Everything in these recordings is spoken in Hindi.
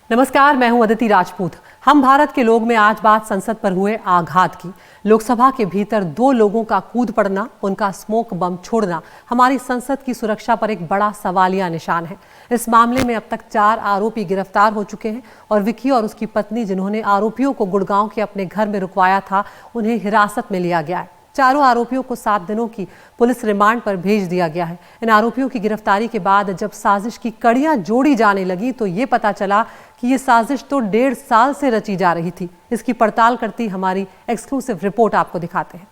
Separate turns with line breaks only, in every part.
नमस्कार, मैं हूं अदिति राजपूत। हम भारत के लोग में आज बात संसद पर हुए आघात की। लोकसभा के भीतर 2 लोगों का कूद पड़ना, उनका स्मोक बम छोड़ना हमारी संसद की सुरक्षा पर एक बड़ा सवालिया निशान है। इस मामले में अब तक 4 आरोपी गिरफ्तार हो चुके हैं और विक्की और उसकी पत्नी, जिन्होंने आरोपियों को गुड़गांव के अपने घर में रुकवाया था, उन्हें हिरासत में लिया गया है। चारों आरोपियों को 7 दिनों की पुलिस रिमांड पर भेज दिया गया है। इन आरोपियों की गिरफ्तारी के बाद जब साजिश की कड़ियां जोड़ी जाने लगी तो ये पता चला कि ये साजिश तो 1.5 साल से रची जा रही थी। इसकी पड़ताल करती हमारी एक्सक्लूसिव रिपोर्ट आपको दिखाते हैं।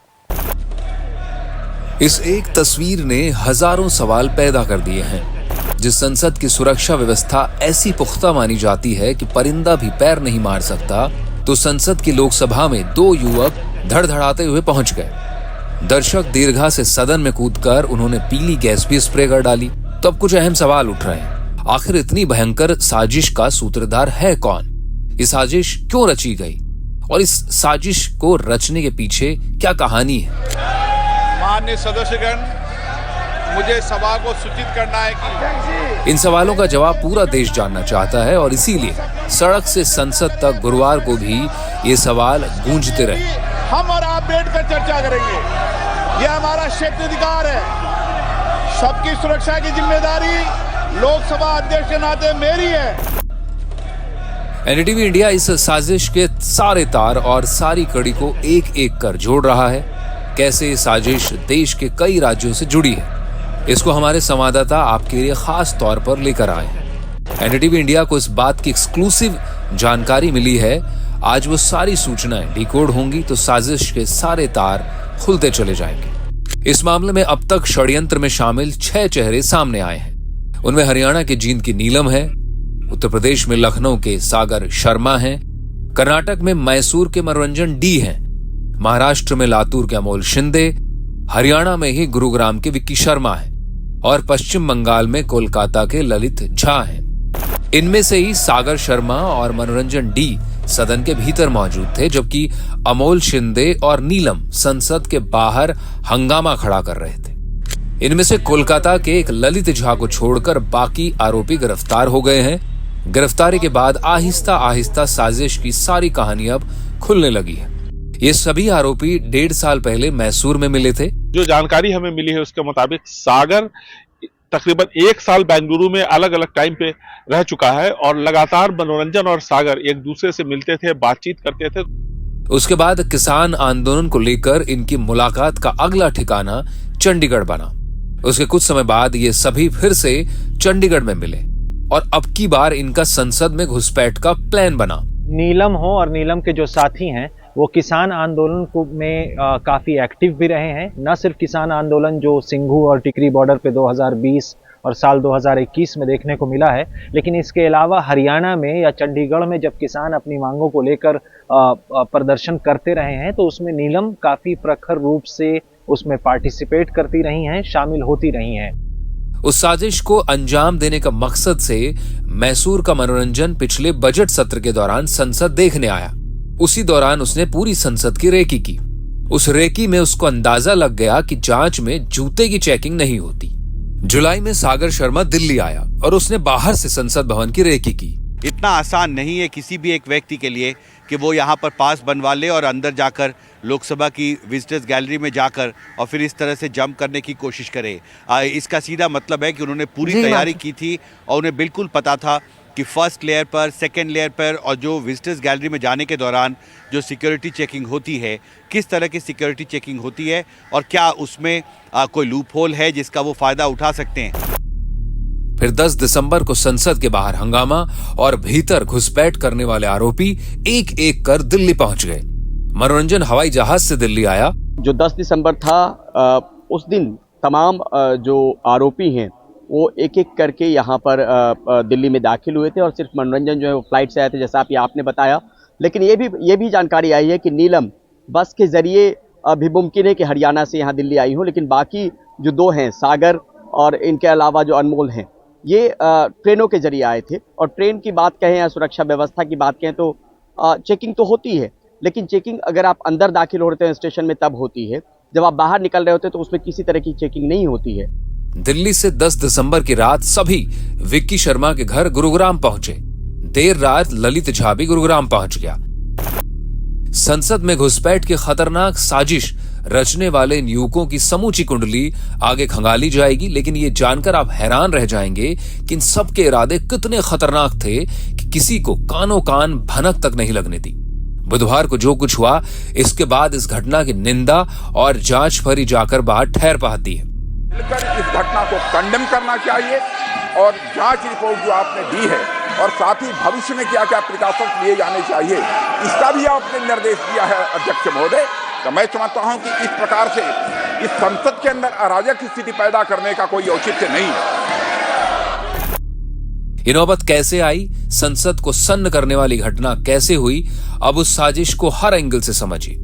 इस एक तस्वीर ने हजारों सवाल पैदा कर दिए हैं। जिस संसद की सुरक्षा व्यवस्था ऐसी पुख्ता मानी जाती है कि परिंदा भी पैर नहीं मार सकता, तो संसद की लोकसभा में 2 युवक धड़धड़ाते हुए पहुंच गए। दर्शक दीर्घा से सदन में कूदकर उन्होंने पीली गैस भी स्प्रे कर डाली। तो अब कुछ अहम सवाल उठ रहे हैं। आखिर इतनी भयंकर साजिश का सूत्रधार है कौन? ये साजिश क्यों रची गई और इस साजिश को रचने के पीछे क्या कहानी है?
माननीय सदस्यगण, मुझे सभा को सूचित करना है कि
इन सवालों का जवाब पूरा देश जानना चाहता है और इसीलिए सड़क से संसद तक गुरुवार को भी ये सवाल गूंजते रहे।
हम और आप बैठकर चर्चा करेंगे। यह हमारा क्षेत्राधिकार है। सबकी सुरक्षा की जिम्मेदारी लोकसभा अध्यक्ष के नाते मेरी है।
एनडीटीवी इंडिया इस साजिश के सारे तार और सारी कड़ी को एक एक कर जोड़ रहा है। कैसे ये साजिश देश के कई राज्यों से जुड़ी है, इसको हमारे संवाददाता आपके लिए खास तौर पर लेकर आए हैं। एनडीटीवी इंडिया को इस बात की एक्सक्लूसिव जानकारी मिली है। आज वो सारी सूचनाएं डिकोड होंगी तो साजिश के सारे तार खुलते चले जाएंगे। इस मामले में अब तक षड्यंत्र में शामिल 6 चेहरे सामने आए हैं। उनमें हरियाणा के जींद की नीलम है, उत्तर प्रदेश में लखनऊ के सागर शर्मा हैं, कर्नाटक में मैसूर के मनोरंजन डी हैं, महाराष्ट्र में लातूर के अमोल शिंदे, हरियाणा में ही गुरुग्राम के विक्की शर्मा हैं और पश्चिम बंगाल में कोलकाता के ललित झा हैं। इनमें से ही सागर शर्मा और मनोरंजन डी सदन के भीतर मौजूद थे, जबकि अमोल शिंदे और नीलम संसद के बाहर हंगामा खड़ा कर रहे थे। इनमें से कोलकाता के एक ललित झा को छोड़कर बाकी आरोपी गिरफ्तार हो गए हैं। गिरफ्तारी के बाद आहिस्ता आहिस्ता साजिश की सारी कहानी अब खुलने लगी है। ये सभी आरोपी 1.5 साल पहले मैसूर में मिले थे।
जो जानकारी हमें मिली है उसके मुताबिक सागर तकरीबन 1 साल बेंगलुरु में अलग अलग टाइम पे रह चुका है और लगातार मनोरंजन और सागर एक दूसरे से मिलते थे, बातचीत करते थे।
उसके बाद किसान आंदोलन को लेकर इनकी मुलाकात का अगला ठिकाना चंडीगढ़ बना। उसके कुछ समय बाद ये सभी फिर से चंडीगढ़ में मिले और अब की बार इनका संसद में घुसपैठ का प्लान बना।
नीलम हो और नीलम के जो साथी हैं वो किसान आंदोलन को में काफ़ी एक्टिव भी रहे हैं। न सिर्फ किसान आंदोलन जो सिंघू और टिकरी बॉर्डर पे 2020 और साल 2021 में देखने को मिला है, लेकिन इसके अलावा हरियाणा में या चंडीगढ़ में जब किसान अपनी मांगों को लेकर प्रदर्शन करते रहे हैं तो उसमें नीलम काफ़ी प्रखर रूप से उसमें पार्टिसिपेट करती रही हैं, शामिल होती रही हैं।
उस साजिश को अंजाम देने का मकसद से मैसूर का मनोरंजन पिछले बजट सत्र के दौरान संसद देखने आया। उसी दौरान उसने पूरी संसद की रेकी की। उस रेकी में उसको अंदाजा लग गया कि जांच में जूते की चेकिंग नहीं होती। जुलाई में सागर शर्मा दिल्ली आया और उसने बाहर से संसद भवन की रेकी की।
इतना आसान नहीं है किसी भी एक व्यक्ति के लिए कि वो यहाँ पर पास बनवा ले और अंदर जाकर लोकसभा की विजिटर्स गैलरी में जाकर और फिर इस तरह से जंप करने की कोशिश करे। इसका सीधा मतलब है कि उन्होंने पूरी तैयारी की थी और उन्हें बिल्कुल पता था कि फर्स्ट लेयर पर, सेकेंड लेयर पर और जो विजिटर्स गैलरी में जाने के दौरान जो सिक्योरिटी चेकिंग होती है, किस तरह की सिक्योरिटी चेकिंग होती है और क्या उसमें कोई लूप होल है जिसका वो फायदा उठा सकते हैं।
फिर 10 दिसंबर को संसद के बाहर हंगामा और भीतर घुसपैठ करने वाले आरोपी एक एक कर दिल्ली पहुंच गए। मनोरंजन हवाई जहाज से दिल्ली आया।
जो 10 दिसंबर था उस दिन तमाम जो आरोपी हैं वो एक एक करके यहाँ पर दिल्ली में दाखिल हुए थे और सिर्फ मनोरंजन जो है वो फ्लाइट से आए थे, जैसा आपने बताया। लेकिन ये भी जानकारी आई है कि नीलम बस के जरिए अभी मुमकिन है कि हरियाणा से यहाँ दिल्ली आई हो, लेकिन बाकी जो 2 हैं सागर और इनके अलावा जो अनमोल हैं ये ट्रेनों के जरिए आए थे। और ट्रेन की बात कहें या सुरक्षा व्यवस्था की बात कहें तो चेकिंग तो होती है, लेकिन चेकिंग अगर आप अंदर दाखिल होते हैं स्टेशन में तब होती है, जब आप बाहर निकल रहे होते हैं तो उसमें किसी तरह की चेकिंग नहीं होती है।
दिल्ली से 10 दिसंबर की रात सभी विक्की शर्मा के घर गुरुग्राम पहुंचे। देर रात ललित झा भी गुरुग्राम पहुंच गया। संसद में घुसपैठ की खतरनाक साजिश रचने वाले इन युवकों की समूची कुंडली आगे खंगाली जाएगी, लेकिन ये जानकर आप हैरान रह जाएंगे कि इन सब के इरादे कितने खतरनाक थे कि किसी को कानो कान भनक तक नहीं लगने दी। बुधवार को जो कुछ हुआ, इसके बाद इस घटना की निंदा और जांच फरी जाकर बाहर ठहर पाती है।
इस घटना को कंडेम करना चाहिए और जांच रिपोर्ट जो आपने दी है और साथ ही भविष्य में क्या क्या प्रिकॉशंस लिए जाने चाहिए, इसका भी आपने निर्देश दिया है अध्यक्ष महोदय। तो मैं समझता हूं कि इस प्रकार से इस संसद के अंदर अराजक स्थिति पैदा करने का कोई औचित्य नहीं है।
ये नौबत कैसे आई, संसद को सन्न करने वाली घटना कैसे हुई, अब उस साजिश को हर एंगल से समझिए।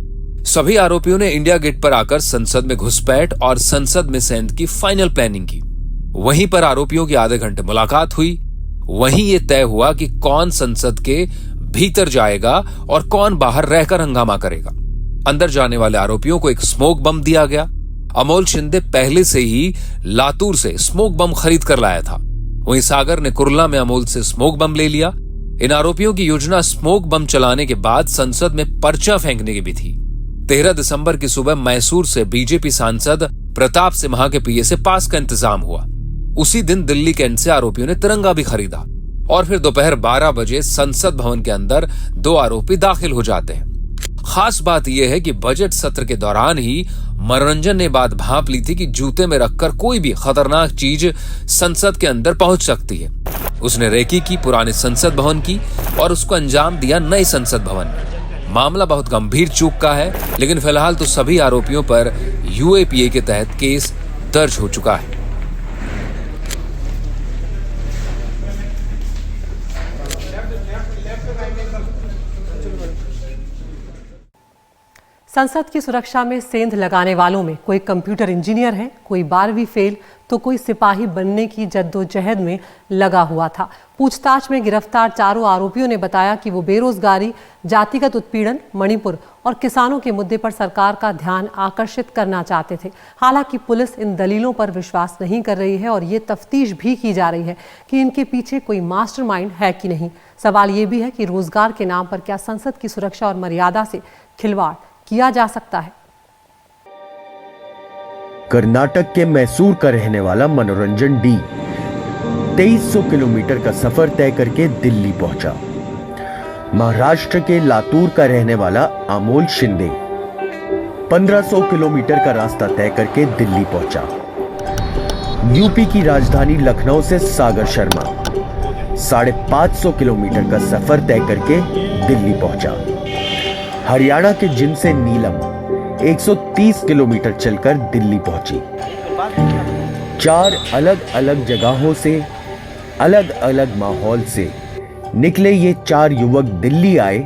सभी आरोपियों ने इंडिया गेट पर आकर संसद में घुसपैठ और संसद में सेंध की फाइनल प्लानिंग की। वहीं पर आरोपियों की आधे घंटे मुलाकात हुई। वहीं ये तय हुआ कि कौन संसद के भीतर जाएगा और कौन बाहर रहकर हंगामा करेगा। अंदर जाने वाले आरोपियों को एक स्मोक बम दिया गया। अमोल शिंदे पहले से ही लातूर से स्मोक बम खरीद कर लाया था। वहीं सागर ने कुर्ला में अमोल से स्मोक बम ले लिया। इन आरोपियों की योजना स्मोक बम चलाने के बाद संसद में पर्चा फेंकने की भी थी। 13 दिसंबर की सुबह मैसूर से बीजेपी सांसद प्रताप सिम्हा के पीए से पास का इंतजाम हुआ। उसी दिन दिल्ली कैंट से आरोपियों ने तिरंगा भी खरीदा और फिर दोपहर 12 बजे संसद भवन के अंदर 2 आरोपी दाखिल हो जाते हैं। खास बात यह है कि बजट सत्र के दौरान ही मनोरंजन ने बात भांप ली थी कि जूते में रखकर कोई भी खतरनाक चीज संसद के अंदर पहुंच सकती है। उसने रेकी की पुराने संसद भवन की और उसको अंजाम दिया नए संसद भवन में। मामला बहुत गंभीर चूक का है, लेकिन फिलहाल तो सभी आरोपियों पर यूएपीए के तहत केस दर्ज हो चुका है।
संसद की सुरक्षा में सेंध लगाने वालों में कोई कंप्यूटर इंजीनियर है, कोई 12वीं फेल, तो कोई सिपाही बनने की जद्दोजहद में लगा हुआ था। पूछताछ में गिरफ्तार चारों आरोपियों ने बताया कि वो बेरोजगारी, जातिगत उत्पीड़न, मणिपुर और किसानों के मुद्दे पर सरकार का ध्यान आकर्षित करना चाहते थे। हालांकि पुलिस इन दलीलों पर विश्वास नहीं कर रही है और ये तफ्तीश भी की जा रही है कि इनके पीछे कोई मास्टरमाइंड है कि नहीं। सवाल ये भी है कि रोजगार के नाम पर क्या संसद की सुरक्षा और मर्यादा से खिलवाड़ किया जा सकता है।
कर्नाटक के मैसूर का रहने वाला मनोरंजन डी 2300 किलोमीटर का सफर तय करके दिल्ली पहुंचा। महाराष्ट्र के लातूर का रहने वाला अमोल शिंदे 1500 किलोमीटर का रास्ता तय करके दिल्ली पहुंचा। यूपी की राजधानी लखनऊ से सागर शर्मा 550 किलोमीटर का सफर तय करके दिल्ली पहुंचा। हरियाणा के जिंद से नीलम 130 किलोमीटर चलकर दिल्ली पहुंची। 4 अलग अलग जगहों से, अलग अलग माहौल से निकले ये 4 युवक दिल्ली आए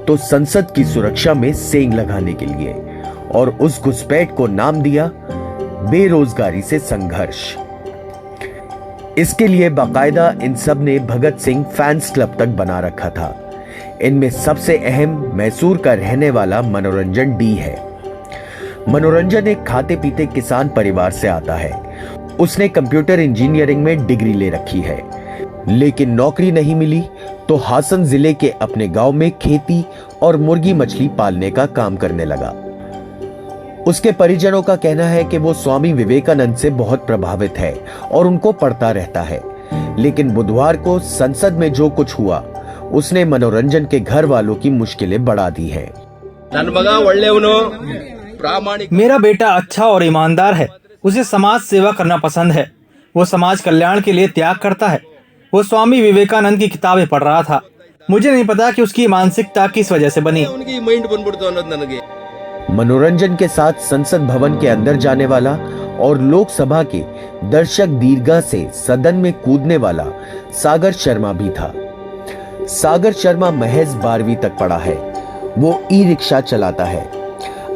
तो संसद की सुरक्षा में सेंध लगाने के लिए, और उस घुसपैठ को नाम दिया बेरोजगारी से संघर्ष। इसके लिए बाकायदा इन सब ने भगत सिंह फैंस क्लब तक बना रखा था। इनमें सबसे अहम मैसूर का रहने वाला मनोरंजन डी है। मनोरंजन एक खाते पीते किसान परिवार से आता है। उसने कंप्यूटर इंजीनियरिंग में डिग्री ले रखी है, लेकिन नौकरी नहीं मिली तो हासन जिले के अपने गांव में खेती और मुर्गी मछली पालने का काम करने लगा। उसके परिजनों का कहना है कि वो स्वामी विवेकानंद से बहुत प्रभावित है और उनको पढ़ता रहता है। लेकिन बुधवार को संसद में जो कुछ हुआ, उसने मनोरंजन के घर वालों की मुश्किलें बढ़ा दी है।
मेरा बेटा अच्छा और ईमानदार है। उसे समाज सेवा करना पसंद है। वो समाज कल्याण के लिए त्याग करता है। वो स्वामी विवेकानंद की किताबें पढ़ रहा था। मुझे नहीं पता कि उसकी मानसिकता किस वजह से बनी।
मनोरंजन के साथ संसद भवन के अंदर जाने वाला और लोकसभा के दर्शक दीर्घा से सदन में कूदने वाला सागर शर्मा भी था। सागर शर्मा महज 12वीं तक पढ़ा है। वो ई रिक्शा चलाता है।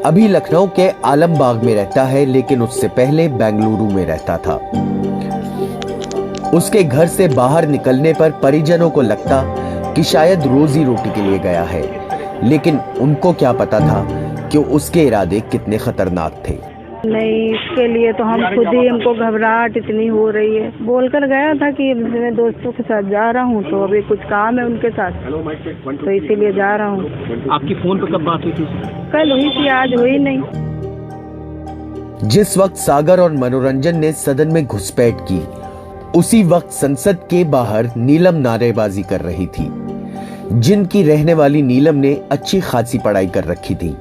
अभी लखनऊ के आलमबाग में रहता है, लेकिन उससे पहले बेंगलुरु में रहता था। उसके घर से बाहर निकलने पर परिजनों को लगता कि शायद रोजी रोटी के लिए गया है, लेकिन उनको क्या पता था कि उसके इरादे कितने खतरनाक थे।
नहीं, इसके लिए तो हम खुद ही, हमको घबराहट इतनी हो रही है। बोलकर गया था कि मैं दोस्तों के साथ जा रहा हूँ, तो अभी कुछ काम है उनके साथ, तो इसीलिए जा रहा हूँ।
आपकी फोन पे कब बात हुई थी?
कल हुई थी, आज हुई नहीं।
जिस वक्त सागर और मनोरंजन ने सदन में घुसपैठ की, उसी वक्त संसद के बाहर नीलम नारेबाजी कर रही थी। जिनकी रहने वाली नीलम ने अच्छी खासी पढ़ाई कर रखी थी।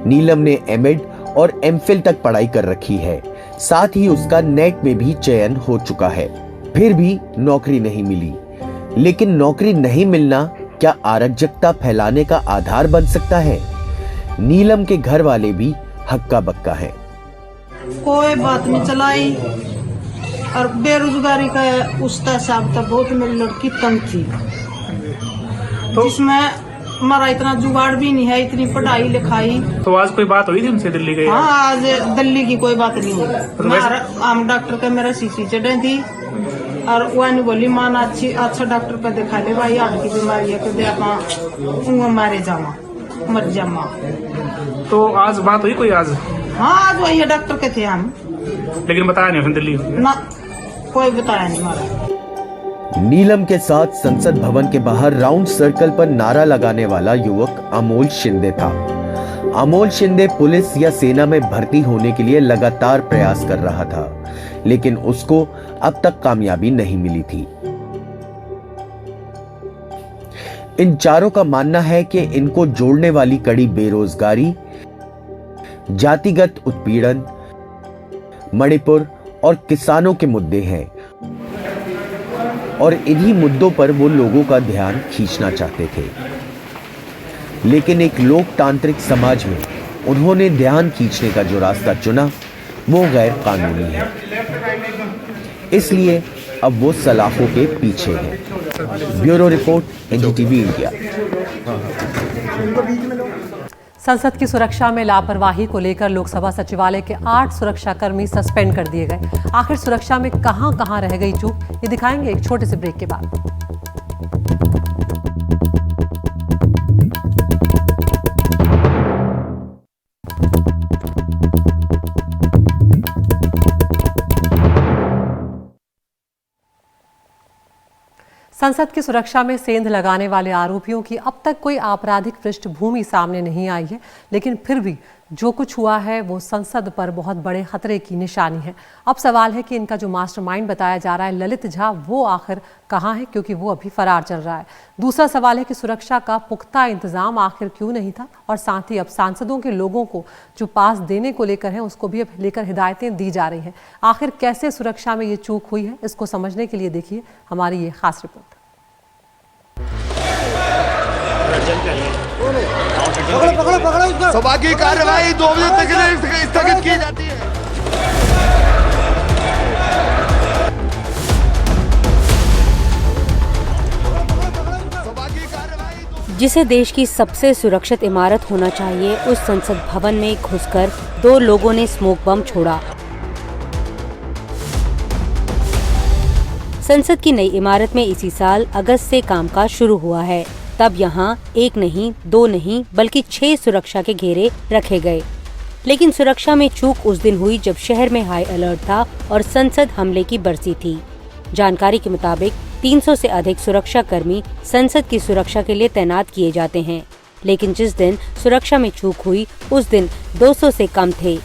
नीलम ने एमएड और एमफिल तक पढ़ाई कर रखी है, साथ ही उसका नेट में भी चयन हो चुका है। फिर भी नौकरी नहीं मिली। लेकिन नौकरी नहीं मिलना क्या अराजकता फैलाने का आधार बन सकता है? नीलम के घर वाले भी हक्का बक्का है।
कोई बात नहीं चलाई, और बेरोजगारी का उसका हिसाब था बहुत। मेरी लड़की तंग थी, जिसमें हमारा इतना जुगाड़ भी नहीं है, इतनी पढ़ाई लिखाई।
तो आज कोई बात हुई थी उनसे दिल्ली गई?
हाँ, आज दिल्ली की कोई बात नहीं हुई। हम डॉक्टर का मेरा सीसी चढ़े थी, और वह नहीं बोली मान अच्छा डॉक्टर पे दिखा ले भाई, हार्ट की बीमारी है, कदे आप मारे जावा, मर जावा।
तो आज बात हुई कोई? आज
हाँ, आज वही डॉक्टर के थे हम,
लेकिन बताया नहीं उसने दिल्ली
ना, कोई बताया नहीं हमारा।
नीलम के साथ संसद भवन के बाहर राउंड सर्कल पर नारा लगाने वाला युवक अमोल शिंदे था। अमोल शिंदे पुलिस या सेना में भर्ती होने के लिए लगातार प्रयास कर रहा था, लेकिन उसको अब तक कामयाबी नहीं मिली थी। इन चारों का मानना है कि इनको जोड़ने वाली कड़ी बेरोजगारी, जातिगत उत्पीड़न, मणिपुर और किसानों के मुद्दे हैं, और इन्हीं मुद्दों पर वो लोगों का ध्यान खींचना चाहते थे। लेकिन एक लोकतांत्रिक समाज में उन्होंने ध्यान खींचने का जो रास्ता चुना वो गैर कानूनी है, इसलिए अब वो सलाखों के पीछे है। Bureau report, NDTV India.
संसद की सुरक्षा में लापरवाही को लेकर लोकसभा सचिवालय के 8 सुरक्षाकर्मी सस्पेंड कर दिए गए। आखिर सुरक्षा में कहां रह गई चूक, ये दिखाएंगे एक छोटे से ब्रेक के बाद। संसद की सुरक्षा में सेंध लगाने वाले आरोपियों की अब तक कोई आपराधिक पृष्ठभूमि सामने नहीं आई है, लेकिन फिर भी जो कुछ हुआ है वो संसद पर बहुत बड़े खतरे की निशानी है। अब सवाल है कि इनका जो मास्टरमाइंड बताया जा रहा है ललित झा, वो आखिर कहाँ है, क्योंकि वो अभी फरार चल रहा है। दूसरा सवाल है कि सुरक्षा का पुख्ता इंतजाम आखिर क्यों नहीं था, और साथ ही अब सांसदों के लोगों को जो पास देने को लेकर है उसको भी अब लेकर हिदायतें दी जा रही हैं। आखिर कैसे सुरक्षा में ये चूक हुई है, इसको समझने के लिए देखिए हमारी ये खास रिपोर्ट।
सभा की कार्यवाही 2 बजे तक के लिए स्थगित की जाती है।
जिसे देश की सबसे सुरक्षित इमारत होना चाहिए, उस संसद भवन में घुसकर 2 लोगों ने स्मोक बम छोड़ा। संसद की नई इमारत में इसी साल अगस्त से कामकाज शुरू हुआ है। तब यहाँ 1 नहीं, 2 नहीं, बल्कि 6 सुरक्षा के घेरे रखे गए। लेकिन सुरक्षा में चूक उस दिन हुई जब शहर में हाई अलर्ट था और संसद हमले की बरसी थी। जानकारी के मुताबिक 300 से अधिक सुरक्षा कर्मी संसद की सुरक्षा के लिए तैनात किए जाते हैं, लेकिन जिस दिन सुरक्षा में चूक हुई उस दिन 200 से कम थे।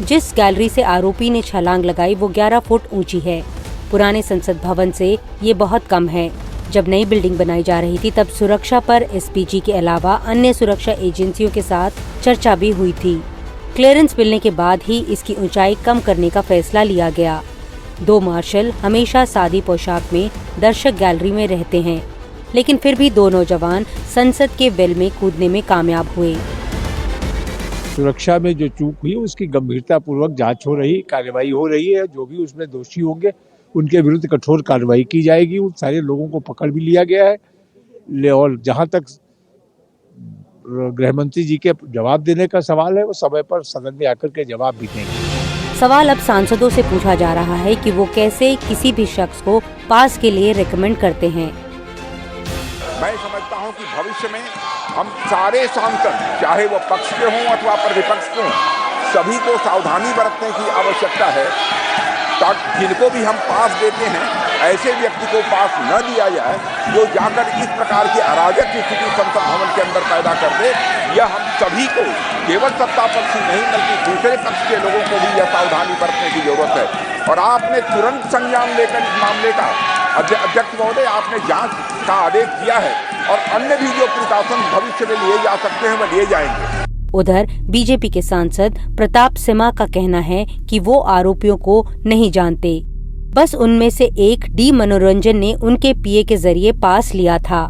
जिस गैलरी से आरोपी ने छलांग लगाई वो 11 फुट ऊंची है। पुराने संसद भवन से ये बहुत कम है। जब नई बिल्डिंग बनाई जा रही थी तब सुरक्षा पर एसपीजी के अलावा अन्य सुरक्षा एजेंसियों के साथ चर्चा भी हुई थी। क्लियरेंस मिलने के बाद ही इसकी ऊंचाई कम करने का फैसला लिया गया। 2 मार्शल हमेशा सादी पोशाक में दर्शक गैलरी में रहते हैं, लेकिन फिर भी 2 नौजवान संसद के वेल में कूदने में कामयाब हुए।
सुरक्षा में जो चूक हुई उसकी गंभीरता पूर्वक जांच हो रही, कार्रवाई हो रही है। जो भी उसमें दोषी होंगे उनके विरुद्ध कठोर कार्रवाई की जाएगी। उन सारे लोगों को पकड़ भी लिया गया है, और जहां तक गृह मंत्री जी के जवाब देने का सवाल है वो समय पर सदन में आकर के जवाब भी देंगे।
सवाल अब सांसदों से पूछा जा रहा है कि वो कैसे किसी भी शख्स को पास के लिए रिकमेंड करते हैं।
मैं समझता हूं कि भविष्य में हम सारे सांसद, चाहे वो पक्ष के हों अथवा प्रतिपक्ष के हों, सभी को सावधानी बरतने की आवश्यकता है, ताकि जिनको भी हम पास देते हैं ऐसे व्यक्ति को पास न दिया जाए जो जाकर इस प्रकार की अराजक स्थिति संसद भवन के अंदर पैदा कर दे। यह हम सभी को, केवल सत्ता पक्ष ही नहीं बल्कि दूसरे पक्ष के लोगों को भी यह सावधानी बरतने की जरूरत है। और आपने तुरंत संज्ञान लेकर इस मामले का, अध्यक्ष महोदय, आपने जांच का आदेश दिया है और अन्य भी जो प्रिकॉशन भविष्य में लिए जा सकते हैं वह लिए जाएंगे।
उधर बीजेपी के सांसद प्रताप सिम्हा का कहना है कि वो आरोपियों को नहीं जानते, बस उनमें से एक डी मनोरंजन ने उनके पीए के जरिए पास लिया था।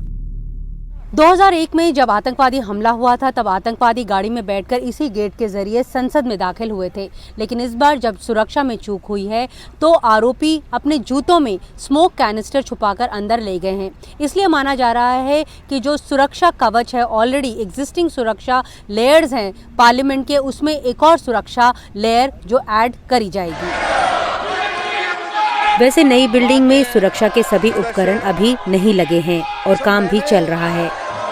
2001 में जब आतंकवादी हमला हुआ था तब आतंकवादी गाड़ी में बैठकर इसी गेट के जरिए संसद में दाखिल हुए थे, लेकिन इस बार जब सुरक्षा में चूक हुई है तो आरोपी अपने जूतों में स्मोक कैनिस्टर छुपाकर अंदर ले गए हैं। इसलिए माना जा रहा है कि जो सुरक्षा कवच है, ऑलरेडी एग्जिस्टिंग सुरक्षा लेयर्स हैं पार्लियामेंट के, उसमें एक और सुरक्षा लेयर जो ऐड करी जाएगी। वैसे नई बिल्डिंग में सुरक्षा के सभी उपकरण अभी नहीं लगे हैं और काम भी चल रहा है।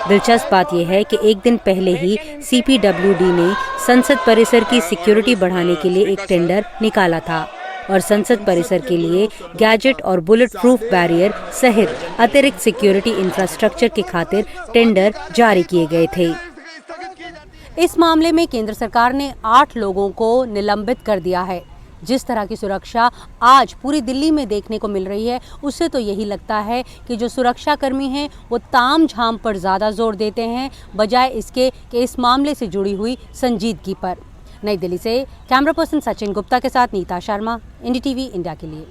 दिलचस्प बात यह है कि एक दिन पहले ही CPWD ने संसद परिसर की सिक्योरिटी बढ़ाने के लिए एक टेंडर निकाला था और संसद परिसर के लिए गैजेट और बुलेट प्रूफ बैरियर सहित अतिरिक्त सिक्योरिटी इंफ्रास्ट्रक्चर की खातिर टेंडर जारी किए गए थे। इस मामले में केंद्र सरकार ने 8 लोगों को निलंबित कर दिया है। जिस तरह की सुरक्षा आज पूरी दिल्ली में देखने को मिल रही है, उससे तो यही लगता है कि जो सुरक्षा कर्मी हैं वो तामझाम पर ज़्यादा जोर देते हैं बजाय इसके कि इस मामले से जुड़ी हुई संजीदगी पर। नई दिल्ली से कैमरा पर्सन सचिन गुप्ता के साथ नीता शर्मा, NDTV इंडिया के लिए।